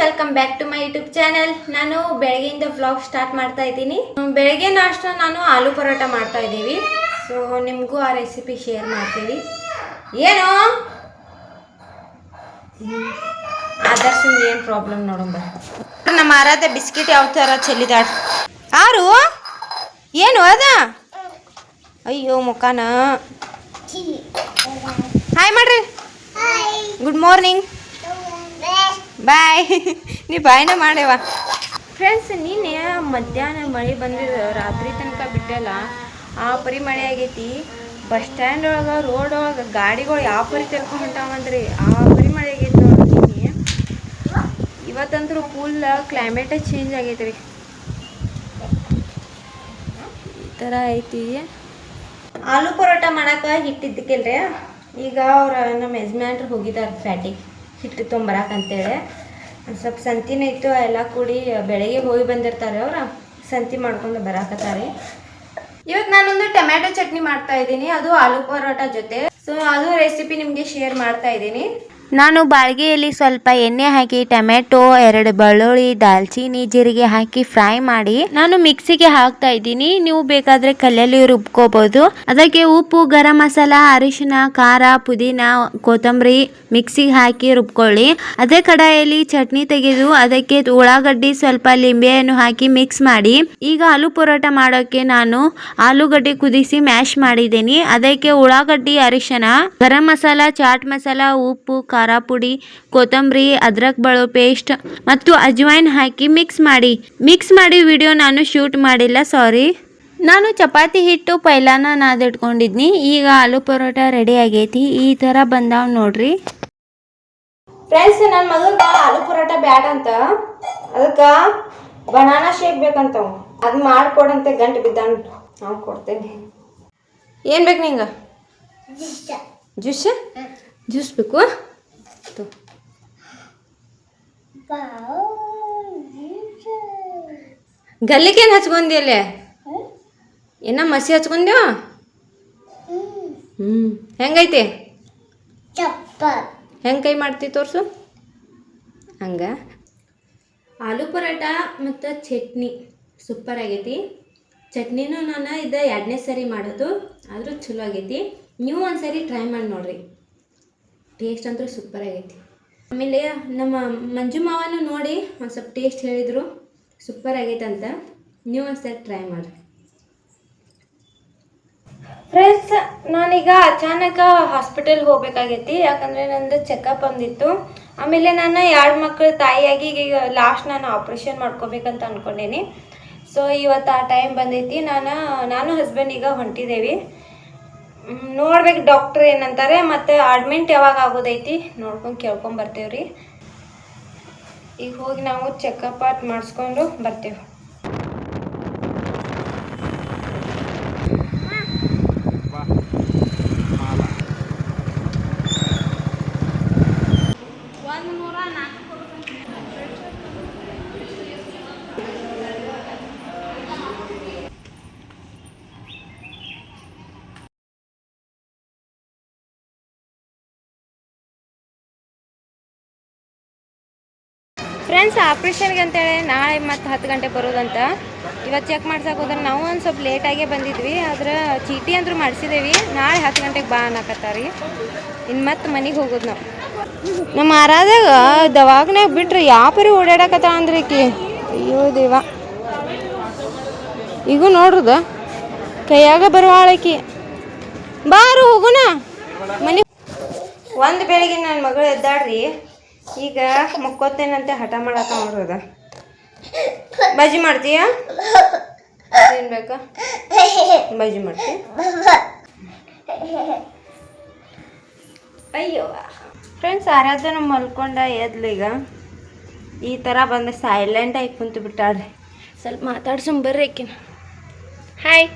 Welcome back to my YouTube channel. ನಾನು ಬೆಳಗ್ಗೆಯಿಂದ vlog start ಮಾಡ್ತಾ ಇದ್ದೀನಿ. ಬೆಳಗ್ಗೆ ನಾಷ್ಟ ನಾನು ಆಲೂ ಪರೋಟ ಮಾಡ್ತಾ ಇದ್ದೀವಿ. ಸೊ ನಿಮಗೂ ಆ ರೆಸಿಪಿ ಶೇರ್ ಮಾಡ್ತೀವಿ. ಏನು ಆದರ್ಶಿಂದ ಏನು ಪ್ರಾಬ್ಲಮ್ ನೋಡೋಣ. ನಮ್ಮ ಆರಾಧ ಬಿಸ್ಕಿಟ್ ಯಾವ ಥರ ಚೆಲ್ಲಿದಾಳ ಆರು ಏನು ಅದ ಅಯ್ಯೋ ಮುಖಾನ ಹಾಯ್ ಮಾಡ್ರಿ. ಗುಡ್ ಮಾರ್ನಿಂಗ್ ಬಾಯ್. ನೀ ಬಾಯ್ನ ಮಾಡ್ಯವ ಫ್ರೆಂಡ್ಸ್. ನೀನೆ ಮಧ್ಯಾಹ್ನ ಮಳೆ ಬಂದಿದ್ದು ರಾತ್ರಿ ತನಕ ಬಿಟ್ಟಲ್ಲ, ಆ ಪರಿ ಮಳೆ ಆಗೈತಿ. ಬಸ್ ಸ್ಟ್ಯಾಂಡ್ ಒಳಗೆ ರೋಡ್ ಒಳಗೆ ಗಾಡಿಗಳು ಯಾವ ಪರಿ ತೆರ್ಕೊಂಡು ಹೊಂಟಾವಂದ್ರಿ, ಆ ಪರಿ ಮಳೆ ಆಗೈತಿ ನೋಡ್ತೀನಿ. ಇವತ್ತಂದ್ರೂ ಫುಲ್ ಕ್ಲೈಮೇಟ ಚೇಂಜ್ ಆಗೈತಿ ರೀ. ಈ ಥರ ಐತಿ. ಆಲೂ ಪರೋಟ ಮಾಡಕ್ಕೆ ಹಿಟ್ಟಿದ್ದಕ್ಕಿಲ್ರಿ. ಈಗ ಅವ್ರು ನಮ್ಮ ಯಜಮಾನ್ರು ಹೋಗಿದ್ದಾರೆ ಫ್ಯಾಟಿಗೆ ಹಿಟ್ಟು ತೊಂಬರಕ್ಕಂತೇಳಿ. ಸ್ವಲ್ಪ ಸಂತಿನ ಇತ್ತು, ಎಲ್ಲ ಕೂಡಿ ಬೆಳಗ್ಗೆ ಹೋಗಿ ಬಂದಿರ್ತಾರೆ. ಅವ್ರು ಸಂತಿ ಮಾಡ್ಕೊಂಡು ಬರಾಕತ್ತಾರೆ. ಇವತ್ತು ನಾನೊಂದು ಟೊಮ್ಯಾಟೊ ಚಟ್ನಿ ಮಾಡ್ತಾ ಇದ್ದೀನಿ, ಅದು ಆಲೂ ಪರೋಟ ಜೊತೆ. ಸೊ ಅದು ರೆಸಿಪಿ ನಿಮಗೆ ಶೇರ್ ಮಾಡ್ತಾ ಇದ್ದೀನಿ. ನಾನು ಬಾಳ್ಗೆಯಲ್ಲಿ ಸ್ವಲ್ಪ ಎಣ್ಣೆ ಹಾಕಿ ಟೊಮೆಟೊ, 2 ಬೆಳ್ಳುಳ್ಳಿ, ದಾಲ್ಚಿನ್ನಿ, ಜೀರಿಗೆ ಹಾಕಿ ಫ್ರೈ ಮಾಡಿ ನಾನು ಮಿಕ್ಸಿಗೆ ಹಾಕ್ತಾ ಇದ್ದೀನಿ. ನೀವು ಬೇಕಾದ್ರೆ ಕಲ್ಲಲ್ಲಿ ರುಬ್ಕೋಬಹುದು. ಅದಕ್ಕೆ ಉಪ್ಪು, ಗರಂ ಮಸಾಲ, ಅರಿಶಿನ, ಖಾರ, ಪುದೀನ, ಕೊತ್ತಂಬರಿ ಮಿಕ್ಸಿಗೆ ಹಾಕಿ ರುಬ್ಕೊಳ್ಳಿ. ಅದೇ ಕಡಾಯಲ್ಲಿ ಚಟ್ನಿ ತೆಗೆದು ಅದಕ್ಕೆ ಉಳ್ಳಾಗಡ್ಡಿ, ಸ್ವಲ್ಪ ಲಿಂಬೆಯನ್ನು ಹಾಕಿ ಮಿಕ್ಸ್ ಮಾಡಿ. ಈಗ ಆಲೂ ಪರೋಟ ಮಾಡೋಕೆ ನಾನು ಆಲೂಗಡ್ಡೆ ಕುದಿಸಿ ಮ್ಯಾಶ್ ಮಾಡಿದ್ದೀನಿ. ಅದಕ್ಕೆ ಉಳ್ಳಾಗಡ್ಡಿ, ಅರಿಶಿನ, ಗರಂ ಮಸಾಲ, ಚಾಟ್ ಮಸಾಲ, ಉಪ್ಪು, ಖಾರ ಪುಡಿ, ಕೊತ್ತಂಬರಿ, ಅದ್ರಕ್ ಬೆಳ್ಳುಳ್ಳಿ ಪೇಸ್ಟ್ ಮತ್ತು ಅಜ್ವೈನ್ ಹಾಕಿ ಮಿಕ್ಸ್ ಮಾಡಿ ವಿಡಿಯೋ ನಾನು ಶೂಟ್ ಮಾಡಿಲ್ಲ, ಸಾರಿ. ನಾನು ಚಪಾತಿ ಹಿಟ್ಟು ಪೈಲಾನ ನಾದಿಟ್ಕೊಂಡಿದ್ನಿ. ಈಗ ಆಲೂ ಪರೋಟ ರೆಡಿ ಆಗೈತಿ. ಈ ಥರ ಬಂದಾವ್ ನೋಡ್ರಿ ಫ್ರೆಂಡ್ಸ್. ನನ್ನ ಮಗಗ ಆಲೂ ಪರೋಟ ಬ್ಯಾಡ ಅಂತ, ಅದಕ್ಕೆ ಬನಾನಾ ಶೇಕ್ ಬೇಕಂತವ್. ಅದು ಮಾಡಿಕೊಡಂತೆ ಗಂಟು ಬಿದ್ದಾನ. ನಾವು ಕೊಡ್ತೇನೆ. ಏನು ಬೇಕು ನಿಂಗೆ? ಜ್ಯೂಸ್ ಬೇಕು. ಗಲ್ಲಿಗೇನು ಹಚ್ಕೊಂಡಿ? ಏನ ಮಸಿ ಹಚ್ಕೊಂಡ್ಯೋ? ಹೆಂಗೈತಿ? ಹೆಂಗೆ ಕೈ ಮಾಡ್ತಿ ತೋರಿಸು. ಹಂಗ ಆಲೂ ಪರೋಟ ಮತ್ತು ಚಟ್ನಿ ಸೂಪರ್ ಆಗೈತಿ. ಚಟ್ನಿನೂ ನಾನು ಇದು 2ನೇ ಸರಿ ಮಾಡೋದು, ಆದರೂ ಚಲೋ ಆಗೈತಿ. ನೀವು ಒಂದ್ಸರಿ ಟ್ರೈ ಮಾಡಿ ನೋಡ್ರಿ, ಟೇಸ್ಟ್ ಅಂತೂ ಸೂಪರ್ ಆಗೈತಿ. ಆಮೇಲೆ ನಮ್ಮ ಮಂಜು ಮಾವನು ನೋಡಿ ಒಂದು ಸ್ವಲ್ಪ ಟೇಸ್ಟ್ ಹೇಳಿದರು, ಸೂಪರ್ ಆಗೈತೆ ಅಂತ. ನೀವು ಒಂದ್ಸರಿ ಟ್ರೈ ಮಾಡಿರಿ ಫ್ರೆಂಡ್ಸ್. ನಾನೀಗ ಅಚಾನಕ ಹಾಸ್ಪಿಟಲ್ಗೆ ಹೋಗ್ಬೇಕಾಗೈತಿ, ಯಾಕಂದರೆ ನಂದು ಚೆಕಪ್ ಬಂದಿತ್ತು. ಆಮೇಲೆ ನಾನು 2 ಮಕ್ಕಳ ತಾಯಿಯಾಗಿ ಈಗ ಲಾಸ್ಟ್ ನಾನು ಆಪ್ರೇಷನ್ ಮಾಡ್ಕೋಬೇಕಂತ ಅಂದ್ಕೊಂಡೇನಿ. ಸೊ ಇವತ್ತು ಆ ಟೈಮ್ ಬಂದೈತಿ. ನಾನು ಹಸ್ಬೆಂಡ್ ಈಗ ಹೊಂಟಿದ್ದೇವೆ. ನೋಡ್ಬೇಕು ಡಾಕ್ಟ್ರ್ ಏನಂತಾರೆ, ಮತ್ತು ಅಡ್ಮಿಂಟ್ ಯಾವಾಗ ಆಗೋದೈತಿ ನೋಡ್ಕೊಂಡು ಕೇಳ್ಕೊಂಡು ಬರ್ತೇವೆ ರೀ. ಈಗ ಹೋಗಿ ನಾವು ಚೆಕಪ್ ಮಾಡಿಸ್ಕೊಂಡು ಬರ್ತೇವೆ. ಫ್ರೆಂಡ್ಸ್, ಆಪ್ರೇಷನ್ಗೆ ಅಂತೇಳಿ ನಾಳೆ ಮತ್ತು 10 ಗಂಟೆ ಬರೋದಂತ. ಇವತ್ತು ಚೆಕ್ ಮಾಡ್ಸಕ್ಕೆ ಹೋದ್ರೆ ನಾವು ಒಂದು ಸ್ವಲ್ಪ ಲೇಟಾಗೇ ಬಂದಿದ್ವಿ, ಆದ್ರೆ ಚೀಟಿ ಅಂದ್ರೂ ಮಾಡಿಸಿದೇವಿ. ನಾಳೆ 10 ಗಂಟೆಗೆ ಬಾ ಅನ್ನಕತ್ತಾರಿ. ಇನ್ನು ಮತ್ತೆ ಮನೆಗೆ ಹೋಗೋದು ನಾವು. ನಮ್ಮ ಆರಾದಾಗ ದವಾಖಾನ್ಯಾಗ ಬಿಟ್ರೆ ಯಾವ ಪರಿ ಓಡಾಡಕತ್ತ ಅಂದ್ರೆ ಈಕಿ, ಅಯ್ಯೋ ದೇವ. ಈಗ ನೋಡ್ರದ ಕೈಯಾಗ ಬರುವಾಳಕಿ. ಬಾರು ಹೋಗೋಣ ಮನೆ. ಒಂದು ಬೆಳಿಗ್ಗೆ ನನ್ನ ಮಗಳು ಎದ್ದಾಡ್ರಿ, ಈಗ ಮಕ್ಕೋತೇನಂತೆ ಹಠ ಮಾಡತ್ತ ನೋಡ್ರದ. ಬಜ್ಜಿ ಮಾಡ್ತೀಯ? ಏನು ಬೇಕಾ? ಬಜ್ಜಿ ಮಾಡ್ತೀಯ? ಅಯ್ಯೋ ಫ್ರೆಂಡ್ಸ್, ಆರಾಧನ ಮಲ್ಕೊಂಡ ಎದ್ಲು. ಈಗ ಈ ಥರ ಬಂದು ಸೈಲೆಂಟ್ ಆಗಿ ಕುಂತು ಬಿಟ್ಟಾಳ್ರಿ. ಸ್ವಲ್ಪ ಮಾತಾಡ್ಸೊಂಬ ಬರ್ರಿ ಆಕಿನ. ಹಾಯ್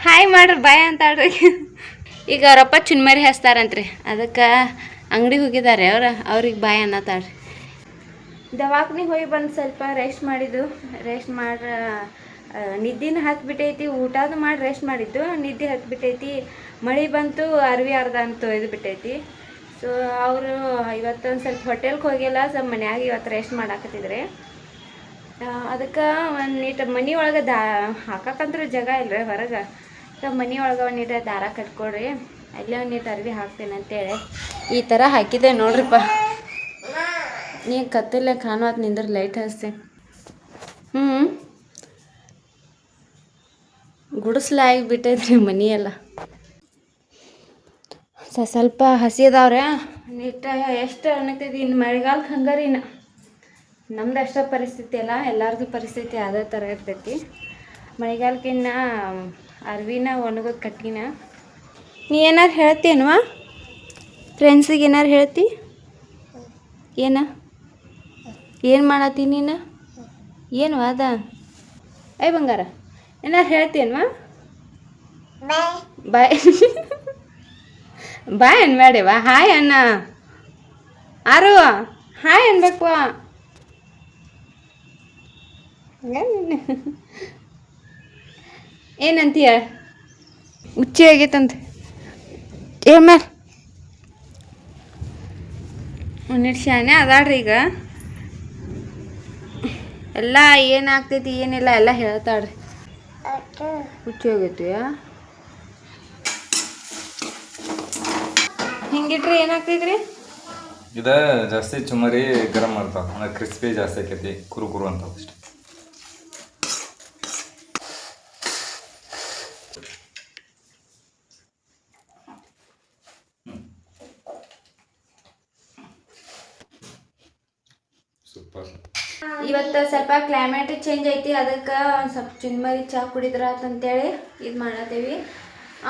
ಹಾಯ್ ಮಾಡ್ರಿ, ಬಾಯ್ ಅಂತಾಳ್ರಿ. ಈಗ ಅವರಪ್ಪ ಚುನ್ಮರಿ ಹಚ್ತಾರಂತ್ರಿ, ಅದಕ್ಕೆ ಅಂಗಡಿಗೆ ಹೋಗಿದ್ದಾರೆ ಅವ್ರಿಗೆ ಬಾಯ್ ಅನ್ನತ್ತಾಳ್ರಿ. ದವಾಖಾನಿಗೆ ಹೋಗಿ ಬಂದು ಸ್ವಲ್ಪ ರೆಸ್ಟ್ ಮಾಡಿದ್ದು. ರೆಸ್ಟ್ ಮಾಡಿ ನಿದ್ದಿನ ಹತ್ಬಿಟ್ಟೈತಿ. ಊಟದು ಮಾಡಿ ರೆಸ್ಟ್ ಮಾಡಿದ್ದು, ನಿದ್ದೆ ಹತ್ಬಿಟ್ಟೈತಿ. ಮಳೆ ಬಂತು, ಅರ್ವಿ ಅರ್ಧ ಅಂತ ಒಯ್ದು ಬಿಟ್ಟೈತಿ. ಸೊ ಅವರು ಇವತ್ತೊಂದು ಸ್ವಲ್ಪ ಹೋಟೆಲ್ಗೆ ಹೋಗಿಲ್ಲ, ಸ್ವಲ್ಪ ಮನ್ಯಾಗ ಇವತ್ತು ರೆಸ್ಟ್ ಮಾಡಾಕತ್ತಿದ್ರೆ. ಅದಕ್ಕೆ ಒಂದು ನೀಟ ಮನೆ ಒಳಗೆ ಹಾಕಕ್ಕಂದ್ರೂ ಜಾಗ ಇಲ್ಲರಿ ಹೊರಗೆ. ಸೊ ಮನೆ ಒಳಗೆ ಒಂದು ನೀಟ ದಾರ ಕಟ್ಕೊಡ್ರಿ, ಅಲ್ಲೇ ಒಂದು ನೀಟ ಅರ್ವಿ ಹಾಕ್ತೇನೆ ಅಂತೇಳಿ ಈ ಥರ ಹಾಕಿದೆ ನೋಡ್ರಿಪ್ಪ. ನೀ ಕತ್ತಲೆ ಕಾಣುವತ್ತು ನಿಂದ್ರೆ ಲೈಟ್ ಹಚ್ತೇನೆ. ಗುಡಿಸ್ಲಾಗಿ ಬಿಟ್ಟೈತ್ರಿ ಮನೆಯೆಲ್ಲ. ಸ್ವಲ್ಪ ಹಸಿ ಅದಾವ್ರೆ ನೀಟ. ಎಷ್ಟು ಅನ್ನಕ್ತೈತಿ ಇನ್ನು ಮಳೆಗಾಲಕ್ಕೆ ಹಂಗಾರಿ. ನಮ್ದು ಅಷ್ಟೇ ಪರಿಸ್ಥಿತಿ ಅಲ್ಲ, ಎಲ್ಲರದು ಪರಿಸ್ಥಿತಿ ಅದೇ ಥರ ಇರ್ತೈತಿ. ಮಳೆಗಾಲಕ್ಕಿನ್ನ ಅರ್ವಿನ ಒಣಗೋದು ಕಟ್ಟಿನ. ನೀ ಏನಾರು ಹೇಳ್ತೀನವಾ ಫ್ರೆಂಡ್ಸಿಗೆ? ಏನಾರು ಹೇಳ್ತಿ? ಏನು ಮಾಡತ್ತಿ ನೀನು? ಏನು ಅದ ಬಂಗಾರ ಏನಾರು ಹೇಳ್ತೀನವಾ? ಬಾಯ್ ಬಾಯ್ ಅನ್ಬೇಡವಾ, ಹಾಯ್ ಅಣ್ಣ. ಆರು ಹಾಯ್ ಅನ್ಬೇಕು. ಏನಂತೀಯ? ಹುಚ್ಚಿ ಆಗೈತಂತ ಮೇಲೆ ಒಂದಿಟ್ಟು ಶಾನೆ ಅದಾಳ್ರಿ. ಈಗ ಎಲ್ಲ ಏನಾಗ್ತೈತಿ ಏನಿಲ್ಲ ಎಲ್ಲ ಹೇಳ್ತಾಳ್ರಿ. ಹುಚ್ಚಿ ಆಗೈತಿ. ಹಿಂಗಿಟ್ರಿ ಏನಾಗ್ತೈತ್ರಿ? ಇದ ಜಾಸ್ತಿ ಚುಮರಿ ಗರಂ ಮಾಡ್ತಾವ, ಅಂದ್ರೆ ಕ್ರಿಸ್ಪಿ ಜಾಸ್ತಿ ಆಕೈತಿ, ಕುರು ಅಂತ ಅಷ್ಟೆ. ಸೂಪರ್. ಇವತ್ತು ಸ್ವಲ್ಪ ಕ್ಲೈಮೇಟ್ ಚೇಂಜ್ ಐತಿ, ಅದಕ್ಕೆ ಒಂದು ಸ್ವಲ್ಪ ಚುನ್ಮರಿ ಚಹಾ ಕುಡಿದ್ರ ಅಂತೇಳಿ ಇದು ಮಾಡತ್ತೀವಿ.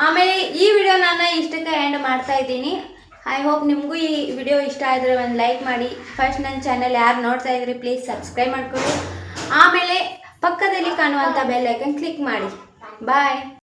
ಆಮೇಲೆ ಈ ವಿಡಿಯೋ ನಾನು ಇಷ್ಟಕ್ಕೆ ಎಂಡ್ ಮಾಡ್ತಾ ಇದ್ದೀನಿ. ಐ ಹೋಪ್ ನಿಮಗೂ ಈ ವಿಡಿಯೋ ಇಷ್ಟ ಆದರೆ ಒಂದು ಲೈಕ್ ಮಾಡಿ. ಫಸ್ಟ್ ನನ್ನ ಚಾನಲ್ ಯಾರು ನೋಡ್ತಾ ಇದ್ರಿ ಪ್ಲೀಸ್ ಸಬ್ಸ್ಕ್ರೈಬ್ ಮಾಡ್ಕೊಳ್ಳಿ. ಆಮೇಲೆ ಪಕ್ಕದಲ್ಲಿ ಕಾಣುವಂಥ ಬೆಲ್ ಐಕನ್ ಕ್ಲಿಕ್ ಮಾಡಿ. ಬಾಯ್.